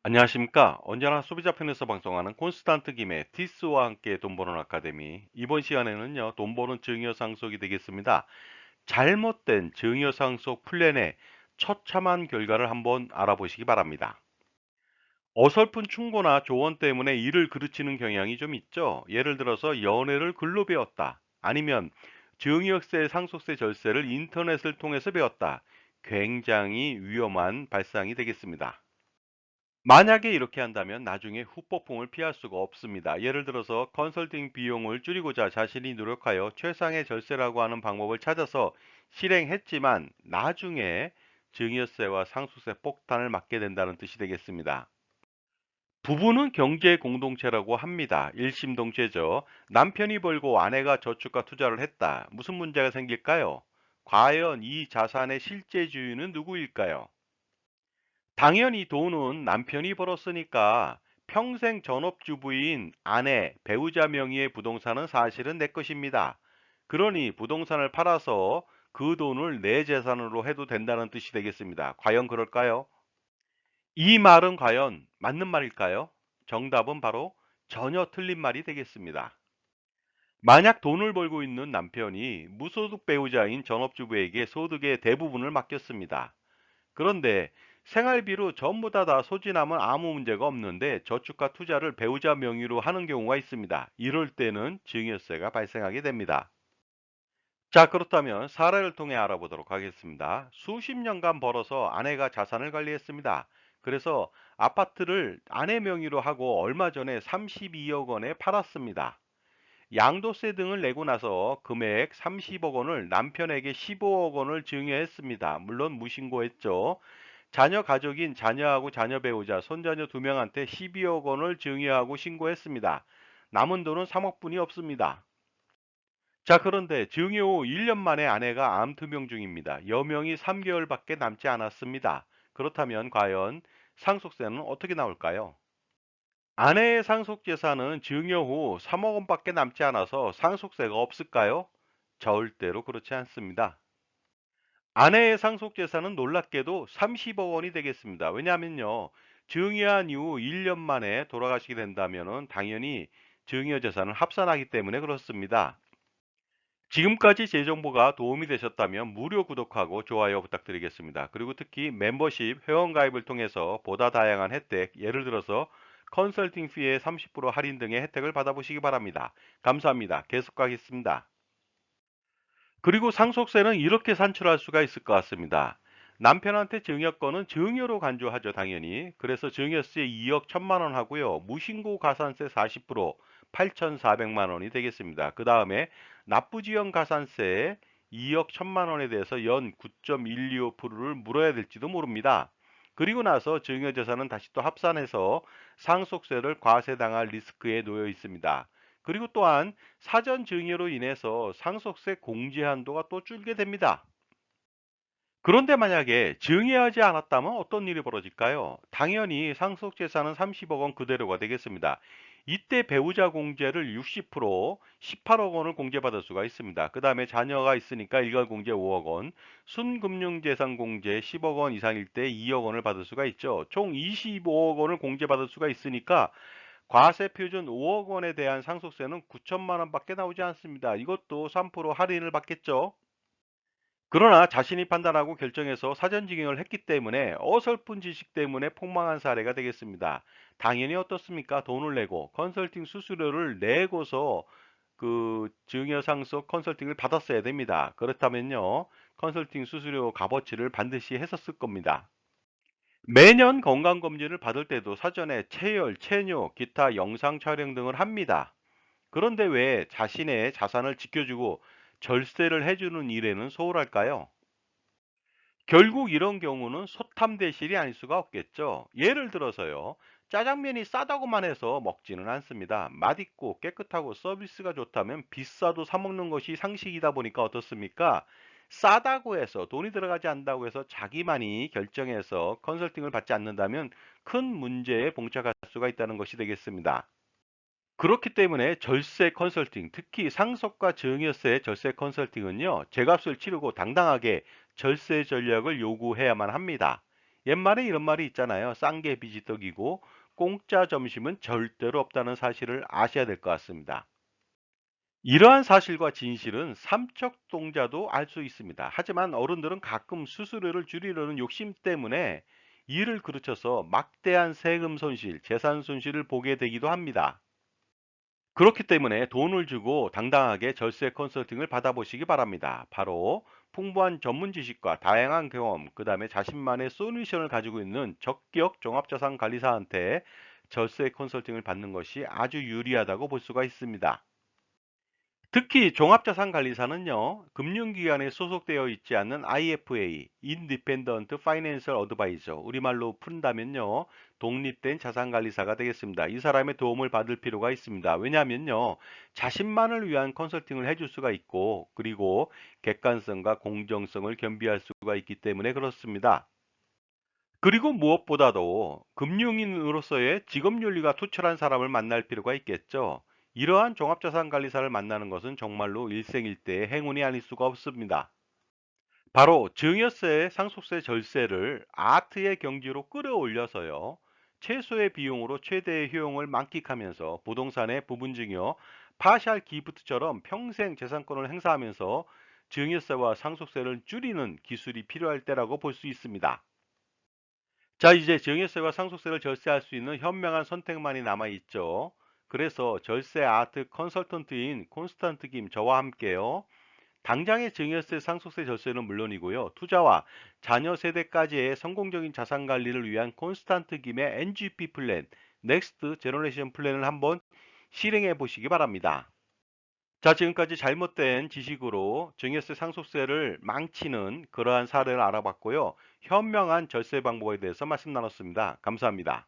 안녕하십니까. 언제나 소비자 편에서 방송하는 콘스탄트 김의 티스와 함께 돈 버는 아카데미. 이번 시간에는요, 돈 버는 증여 상속이 되겠습니다. 잘못된 증여 상속 플랜의 처참한 결과를 한번 알아보시기 바랍니다. 어설픈 충고나 조언 때문에 일을 그르치는 경향이 좀 있죠. 예를 들어서 연애를 글로 배웠다. 아니면 증여세, 상속세 절세를 인터넷을 통해서 배웠다. 굉장히 위험한 발상이 되겠습니다. 만약에 이렇게 한다면 나중에 후폭풍을 피할 수가 없습니다. 예를 들어서 컨설팅 비용을 줄이고자 자신이 노력하여 최상의 절세라고 하는 방법을 찾아서 실행했지만 나중에 증여세와 상속세 폭탄을 맞게 된다는 뜻이 되겠습니다. 부부는 경제 공동체라고 합니다. 일심동체죠. 남편이 벌고 아내가 저축과 투자를 했다. 무슨 문제가 생길까요? 과연 이 자산의 실제 주인은 누구일까요? 당연히 돈은 남편이 벌었으니까 평생 전업주부인 아내, 배우자 명의의 부동산은 사실은 내 것입니다. 그러니 부동산을 팔아서 그 돈을 내 재산으로 해도 된다는 뜻이 되겠습니다. 과연 그럴까요? 이 말은 과연 맞는 말일까요? 정답은 바로 전혀 틀린 말이 되겠습니다. 만약 돈을 벌고 있는 남편이 무소득 배우자인 전업주부에게 소득의 대부분을 맡겼습니다. 그런데 생활비로 전부 다 소진하면 아무 문제가 없는데 저축과 투자를 배우자 명의로 하는 경우가 있습니다. 이럴 때는 증여세가 발생하게 됩니다. 자, 그렇다면 사례를 통해 알아보도록 하겠습니다. 수십 년간 벌어서 아내가 자산을 관리했습니다. 그래서 아파트를 아내 명의로 하고 얼마 전에 32억 원에 팔았습니다. 양도세 등을 내고 나서 금액 30억 원을 남편에게 15억 원을 증여했습니다. 물론 무신고했죠. 자녀 가족인 자녀하고 자녀 배우자, 손자녀 2명한테 12억 원을 증여하고 신고했습니다. 남은 돈은 3억 분이 없습니다. 자, 그런데 증여 후 1년 만에 아내가 암 투병 중입니다. 여명이 3개월밖에 남지 않았습니다. 그렇다면 과연 상속세는 어떻게 나올까요? 아내의 상속 재산은 증여 후 3억 원밖에 남지 않아서 상속세가 없을까요? 절대로 그렇지 않습니다. 아내의 상속 재산은 놀랍게도 30억 원이 되겠습니다. 왜냐하면요, 증여한 이후 1년 만에 돌아가시게 된다면은 당연히 증여 재산을 합산하기 때문에 그렇습니다. 지금까지 제 정보가 도움이 되셨다면 무료 구독하고 좋아요 부탁드리겠습니다. 그리고 특히 멤버십 회원 가입을 통해서 보다 다양한 혜택, 예를 들어서 컨설팅 피의 30% 할인 등의 혜택을 받아보시기 바랍니다. 감사합니다. 계속 가겠습니다. 그리고 상속세는 이렇게 산출할 수가 있을 것 같습니다. 남편한테 증여권은 증여로 간주하죠, 당연히. 그래서 증여세 2억 1천만 원 하고요. 무신고 가산세 40% 8,400만 원이 되겠습니다. 그 다음에 납부지연 가산세 2억 1천만 원에 대해서 연 9.125%를 물어야 될지도 모릅니다. 그리고 나서 증여재산은 다시 또 합산해서 상속세를 과세당할 리스크에 놓여 있습니다. 그리고 또한 사전 증여로 인해서 상속세 공제 한도가 또 줄게 됩니다. 그런데 만약에 증여하지 않았다면 어떤 일이 벌어질까요? 당연히 상속재산은 30억 원 그대로가 되겠습니다. 이때 배우자 공제를 60%, 18억 원을 공제받을 수가 있습니다. 그 다음에 자녀가 있으니까 일괄 공제 5억 원, 순금융재산 공제 10억 원 이상일 때 2억 원을 받을 수가 있죠. 총 25억 원을 공제받을 수가 있으니까 과세 표준 5억 원에 대한 상속세는 9천만 원밖에 나오지 않습니다. 이것도 3% 할인을 받겠죠. 그러나 자신이 판단하고 결정해서 사전징용을 했기 때문에 어설픈 지식 때문에 폭망한 사례가 되겠습니다. 당연히 어떻습니까? 돈을 내고 컨설팅 수수료를 내고서 그 증여상속 컨설팅을 받았어야 됩니다. 그렇다면요, 컨설팅 수수료 값어치를 반드시 했었을 겁니다. 매년 건강검진을 받을 때도 사전에 체열, 체뇨, 기타 영상 촬영 등을 합니다. 그런데 왜 자신의 자산을 지켜주고 절세를 해주는 일에는 소홀할까요? 결국 이런 경우는 소탐대실이 아닐 수가 없겠죠. 예를 들어서요. 짜장면이 싸다고만 해서 먹지는 않습니다. 맛있고 깨끗하고 서비스가 좋다면 비싸도 사 먹는 것이 상식이다 보니까 어떻습니까? 싸다고 해서 돈이 들어가지 않는다고 해서 자기만이 결정해서 컨설팅을 받지 않는다면 큰 문제에 봉착할 수가 있다는 것이 되겠습니다. 그렇기 때문에 절세 컨설팅, 특히 상속과 증여세 절세 컨설팅은요, 제값을 치르고 당당하게 절세 전략을 요구해야만 합니다. 옛말에 이런 말이 있잖아요. 싼 게 비지떡이고 공짜 점심은 절대로 없다는 사실을 아셔야 될 것 같습니다. 이러한 사실과 진실은 삼척동자도 알 수 있습니다. 하지만 어른들은 가끔 수수료를 줄이려는 욕심 때문에 이를 그르쳐서 막대한 세금 손실, 재산 손실을 보게 되기도 합니다. 그렇기 때문에 돈을 주고 당당하게 절세 컨설팅을 받아보시기 바랍니다. 바로 풍부한 전문 지식과 다양한 경험, 그 다음에 자신만의 솔루션을 가지고 있는 적격 종합자산 관리사한테 절세 컨설팅을 받는 것이 아주 유리하다고 볼 수가 있습니다. 특히 종합자산관리사는요, 금융기관에 소속되어 있지 않는 IFA, Independent Financial Advisor, 우리말로 푼다면요, 독립된 자산관리사가 되겠습니다. 이 사람의 도움을 받을 필요가 있습니다. 왜냐하면요, 자신만을 위한 컨설팅을 해줄 수가 있고, 그리고 객관성과 공정성을 겸비할 수가 있기 때문에 그렇습니다. 그리고 무엇보다도 금융인으로서의 직업윤리가 투철한 사람을 만날 필요가 있겠죠. 이러한 종합자산관리사를 만나는 것은 정말로 일생일대의 행운이 아닐 수가 없습니다. 바로 증여세, 상속세, 절세를 아트의 경지로 끌어올려서요. 최소의 비용으로 최대의 효용을 만끽하면서 부동산의 부분 증여, 파샬 기프트처럼 평생 재산권을 행사하면서 증여세와 상속세를 줄이는 기술이 필요할 때라고 볼 수 있습니다. 자, 이제 증여세와 상속세를 절세할 수 있는 현명한 선택만이 남아 있죠. 그래서 절세 아트 컨설턴트인 콘스탄트 김 저와 함께요. 당장의 증여세, 상속세 절세는 물론이고요. 투자와 자녀 세대까지의 성공적인 자산 관리를 위한 콘스탄트 김의 NGP 플랜, 넥스트 제너레이션 플랜을 한번 실행해 보시기 바랍니다. 자, 지금까지 잘못된 지식으로 증여세, 상속세를 망치는 그러한 사례를 알아봤고요. 현명한 절세 방법에 대해서 말씀 나눴습니다. 감사합니다.